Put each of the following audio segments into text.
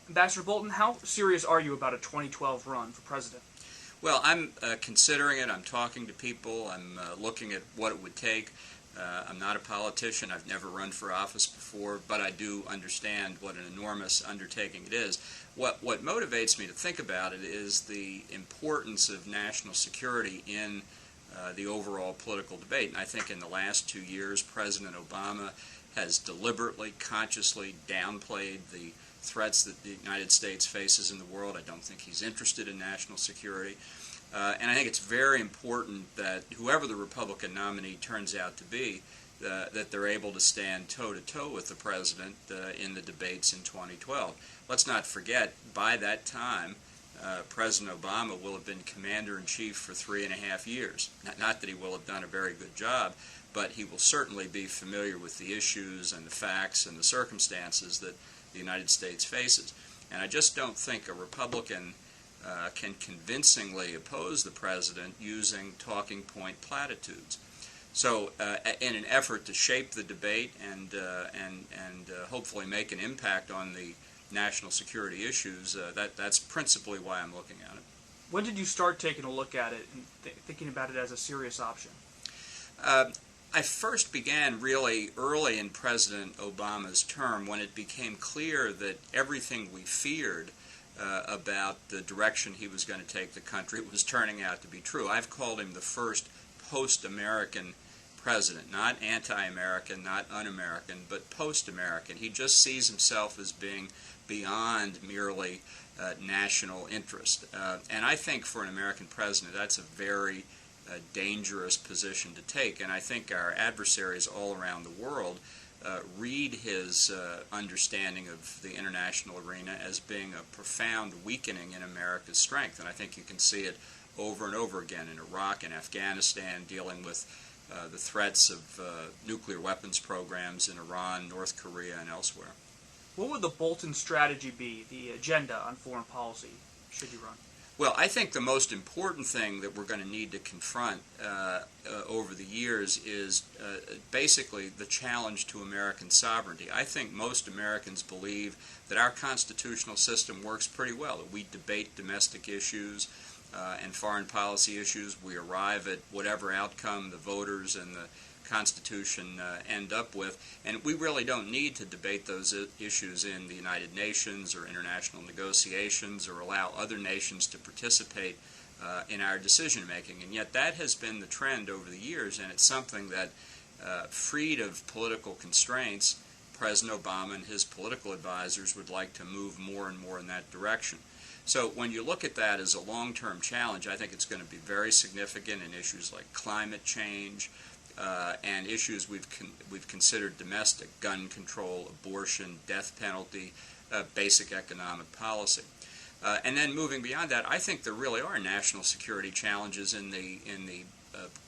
Ambassador Bolton, how serious are you about a 2012 run for president? Well, I'm considering it. I'm talking to people. I'm looking at what it would take. I'm not a politician. I've never run for office before, but I do understand what an enormous undertaking it is. What motivates me to think about it is the importance of national security in the overall political debate. And I think in the last 2 years, President Obama has deliberately, consciously downplayed the threats that the United States faces in the world. I don't think he's interested in national security. And I think it's very important that whoever the Republican nominee turns out to be, that they're able to stand toe-to-toe with the president in the debates in 2012. Let's not forget, by that time, President Obama will have been commander-in-chief for 3.5 years. Not that he will have done a very good job, but he will certainly be familiar with the issues and the facts and the circumstances that the United States faces. And I just don't think a Republican can convincingly oppose the president using talking point platitudes. So in an effort to shape the debate and hopefully make an impact on the national security issues, that's principally why I'm looking at it. When did you start taking a look at it and thinking about it as a serious option? I first began really early in President Obama's term when it became clear that everything we feared about the direction he was going to take the country was turning out to be true. I've called him the first post-American president, not anti-American, not un-American, but post-American. He just sees himself as being beyond merely national interest. And I think for an American president, that's a very dangerous position to take. And I think our adversaries all around the world read his understanding of the international arena as being a profound weakening in America's strength. And I think you can see it over and over again in Iraq and Afghanistan, dealing with the threats of nuclear weapons programs in Iran, North Korea, and elsewhere. What would the Bolton strategy be, the agenda on foreign policy, should you run? Well, I think the most important thing that we're going to need to confront over the years is basically the challenge to American sovereignty. I think most Americans believe that our constitutional system works pretty well, that we debate domestic issues and foreign policy issues. We arrive at whatever outcome the voters and the Constitution end up with, and we really don't need to debate those issues in the United Nations or international negotiations or allow other nations to participate in our decision making. And yet that has been the trend over the years, and it's something that, freed of political constraints, President Obama and his political advisors would like to move more and more in that direction. So when you look at that as a long-term challenge, I think it's going to be very significant in issues like climate change, and issues we've considered domestic: gun control, abortion, death penalty, basic economic policy. And then moving beyond that, I think there really are national security challenges in the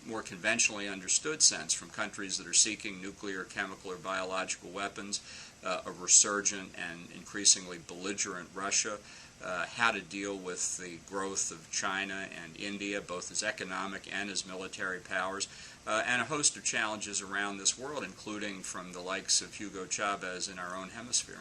more conventionally understood sense, from countries that are seeking nuclear, chemical, or biological weapons, a resurgent and increasingly belligerent Russia, how to deal with the growth of China and India, both as economic and as military powers, and a host of challenges around this world, including from the likes of Hugo Chavez in our own hemisphere.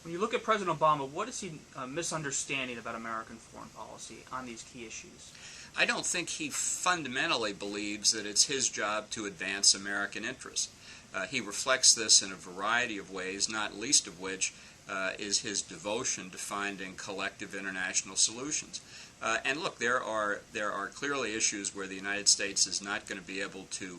When you look at President Obama, what is he misunderstanding about American foreign policy on these key issues? I don't think he fundamentally believes that it's his job to advance American interests. He reflects this in a variety of ways, not least of which is his devotion to finding collective international solutions. And look, there are clearly issues where the United States is not going to be able to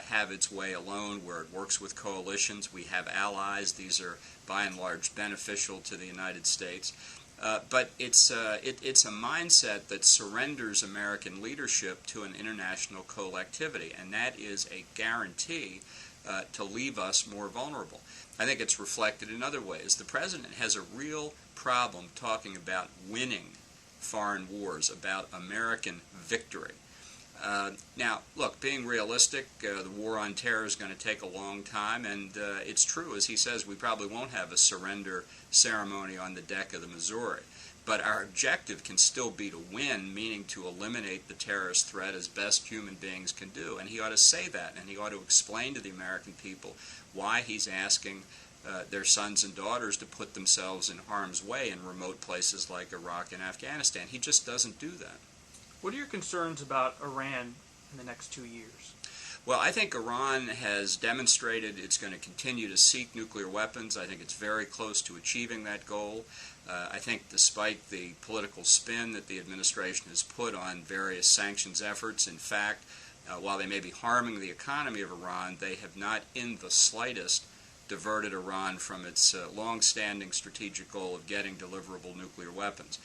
have its way alone, where it works with coalitions. We have allies. These are by and large beneficial to the United States. But it's a mindset that surrenders American leadership to an international collectivity, and that is a guarantee to leave us more vulnerable. I think it's reflected in other ways. The president has a real problem talking about winning foreign wars, about American victory. Now, look, being realistic, the war on terror is going to take a long time, and it's true, as he says, we probably won't have a surrender ceremony on the deck of the Missouri. But our objective can still be to win, meaning to eliminate the terrorist threat as best human beings can do. And he ought to say that, and he ought to explain to the American people why he's asking their sons and daughters to put themselves in harm's way in remote places like Iraq and Afghanistan. He just doesn't do that. What are your concerns about Iran in the next 2 years? Well, I think Iran has demonstrated it's going to continue to seek nuclear weapons. I think it's very close to achieving that goal. I think despite the political spin that the administration has put on various sanctions efforts, in fact, while they may be harming the economy of Iran, they have not in the slightest diverted Iran from its long-standing strategic goal of getting deliverable nuclear weapons.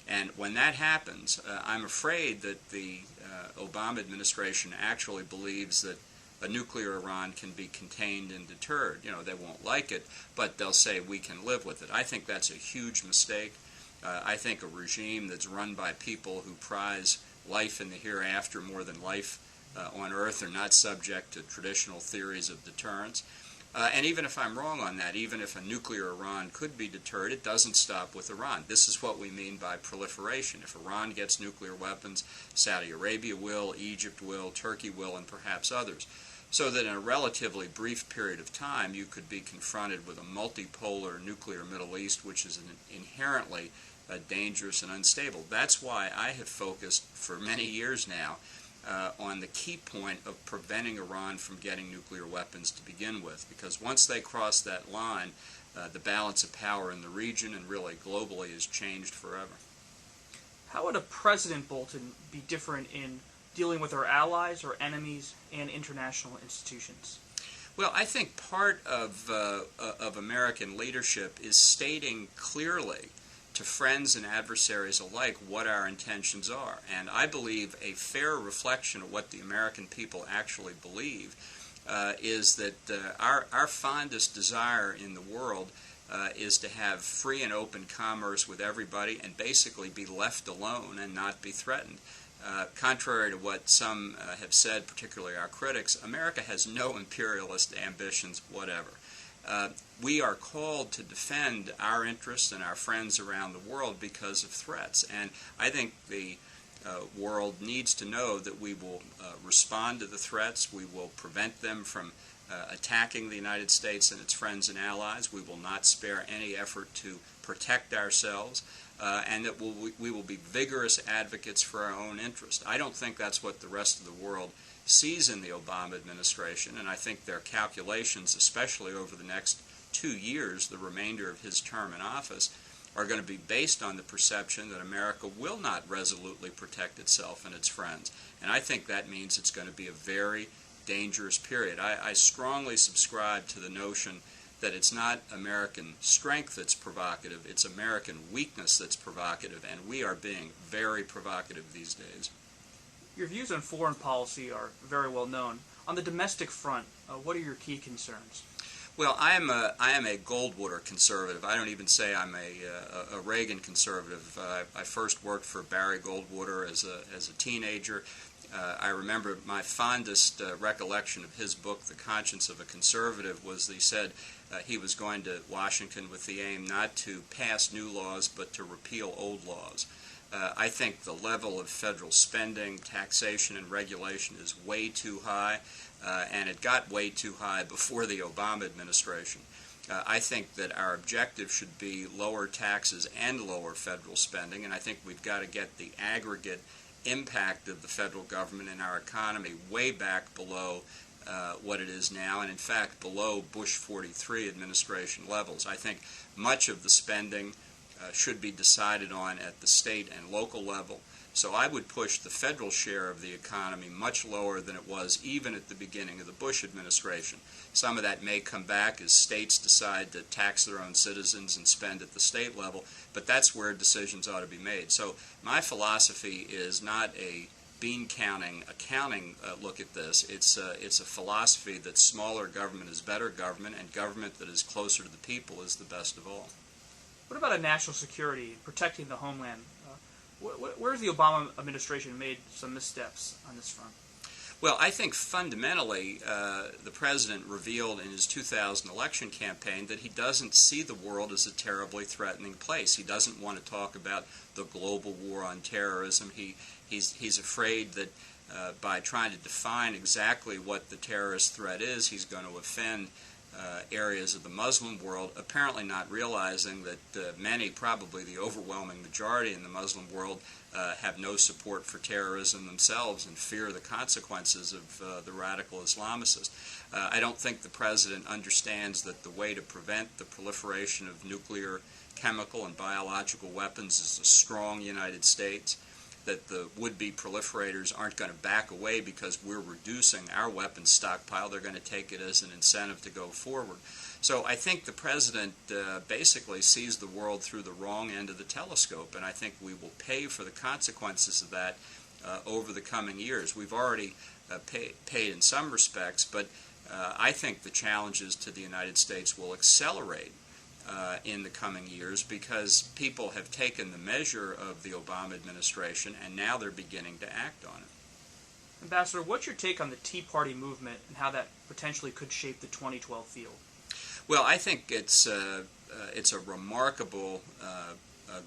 And when that happens, I'm afraid that the Obama administration actually believes that a nuclear Iran can be contained and deterred. You know, they won't like it, but they'll say we can live with it. I think that's a huge mistake. I think a regime that's run by people who prize life in the hereafter more than life on Earth are not subject to traditional theories of deterrence. And even if I'm wrong on that, even if a nuclear Iran could be deterred, it doesn't stop with Iran. This is what we mean by proliferation. If Iran gets nuclear weapons, Saudi Arabia will, Egypt will, Turkey will, and perhaps others. So that in a relatively brief period of time, you could be confronted with a multipolar nuclear Middle East, which is inherently dangerous and unstable. That's why I have focused for many years now on the key point of preventing Iran from getting nuclear weapons to begin with, because once they cross that line, the balance of power in the region and really globally is changed forever. How would a President Bolton be different in dealing with our allies, our enemies, and international institutions? Well, I think part of American leadership is stating clearly to friends and adversaries alike what our intentions are. And I believe a fair reflection of what the American people actually believe is that our fondest desire in the world is to have free and open commerce with everybody and basically be left alone and not be threatened. Contrary to what some have said, particularly our critics, America has no imperialist ambitions whatever. We are called to defend our interests and our friends around the world because of threats. And I think the world needs to know that we will respond to the threats. We will prevent them from attacking the United States and its friends and allies. We will not spare any effort to protect ourselves. And that we will be vigorous advocates for our own interest. I don't think that's what the rest of the world sees in the Obama administration, and I think their calculations, especially over the next 2 years, the remainder of his term in office, are going to be based on the perception that America will not resolutely protect itself and its friends. And I think that means it's going to be a very dangerous period. I strongly subscribe to the notion that it's not American strength that's provocative, it's American weakness that's provocative, and we are being very provocative these days. Your views on foreign policy are very well known. On the domestic front, what are your key concerns? Well, I am a Goldwater conservative. I don't even say I'm a Reagan conservative. I first worked for Barry Goldwater as a teenager. I remember my fondest recollection of his book, The Conscience of a Conservative, was that he said he was going to Washington with the aim not to pass new laws but to repeal old laws. I think the level of federal spending, taxation, and regulation is way too high, and it got way too high before the Obama administration. I think that our objective should be lower taxes and lower federal spending, and I think we've got to get the aggregate impact of the federal government in our economy way back below what it is now, and in fact below Bush 43 administration levels. I think much of the spending should be decided on at the state and local level. So I would push the federal share of the economy much lower than it was even at the beginning of the Bush administration. Some of that may come back as states decide to tax their own citizens and spend at the state level, but that's where decisions ought to be made. So my philosophy is not a bean-counting, accounting look at this. It's a philosophy that smaller government is better government, and government that is closer to the people is the best of all. What about a national security, protecting the homeland? Where's the Obama administration made some missteps on this front? Well, I think fundamentally the president revealed in his 2000 election campaign that he doesn't see the world as a terribly threatening place. He doesn't want to talk about the global war on terrorism. He's afraid that by trying to define exactly what the terrorist threat is, he's going to offend areas of the Muslim world, apparently not realizing that many, probably the overwhelming majority in the Muslim world, have no support for terrorism themselves and fear the consequences of the radical Islamicists. I don't think the president understands that the way to prevent the proliferation of nuclear, chemical, and biological weapons is a strong United States, that the would-be proliferators aren't going to back away because we're reducing our weapons stockpile. They're going to take it as an incentive to go forward. So I think the president basically sees the world through the wrong end of the telescope, and I think we will pay for the consequences of that over the coming years. We've already paid in some respects, but I think the challenges to the United States will accelerate in the coming years because people have taken the measure of the Obama administration and now they're beginning to act on it. Ambassador, what's your take on the Tea Party movement and how that potentially could shape the 2012 field? Well, I think it's a remarkable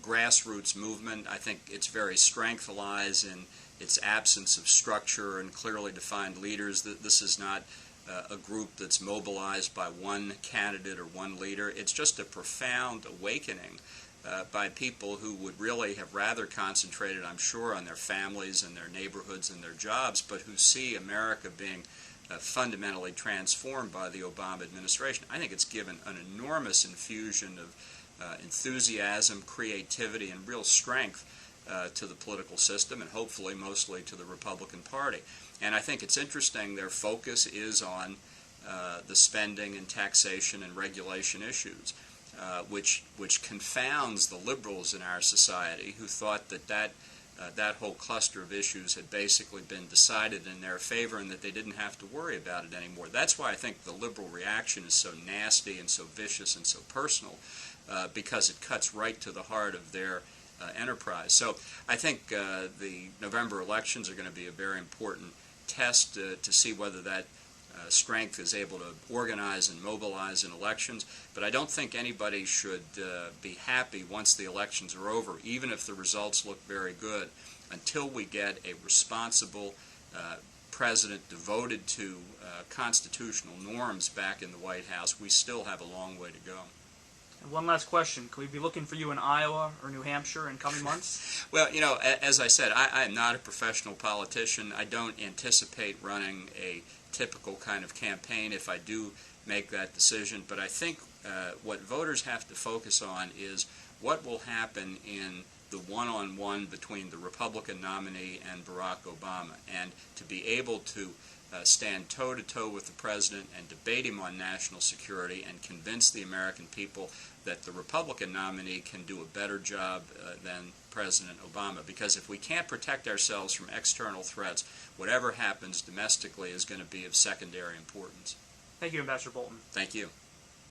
grassroots movement. I think its very strength lies in its absence of structure and clearly defined leaders. This is not a group that's mobilized by one candidate or one leader. It's just a profound awakening by people who would really have rather concentrated, I'm sure, on their families and their neighborhoods and their jobs, but who see America being fundamentally transformed by the Obama administration. I think it's given an enormous infusion of enthusiasm, creativity, and real strength to the political system, and hopefully mostly to the Republican Party. And I think it's interesting their focus is on the spending and taxation and regulation issues, which confounds the liberals in our society who thought that whole cluster of issues had basically been decided in their favor and that they didn't have to worry about it anymore. That's why I think the liberal reaction is so nasty and so vicious and so personal, because it cuts right to the heart of their enterprise. So I think the November elections are going to be a very important test to see whether that strength is able to organize and mobilize in elections. But I don't think anybody should be happy once the elections are over, even if the results look very good, until we get a responsible president devoted to constitutional norms back in the White House. We still have a long way to go. And one last question. Can we be looking for you in Iowa or New Hampshire in coming months? Well, you know, as I said, I am not a professional politician. I don't anticipate running a typical kind of campaign if I do make that decision. But I think what voters have to focus on is what will happen in the one-on-one between the Republican nominee and Barack Obama, and to be able to stand toe-to-toe with the president and debate him on national security and convince the American people that the Republican nominee can do a better job than President Obama. Because if we can't protect ourselves from external threats, whatever happens domestically is going to be of secondary importance. Thank you, Ambassador Bolton. Thank you.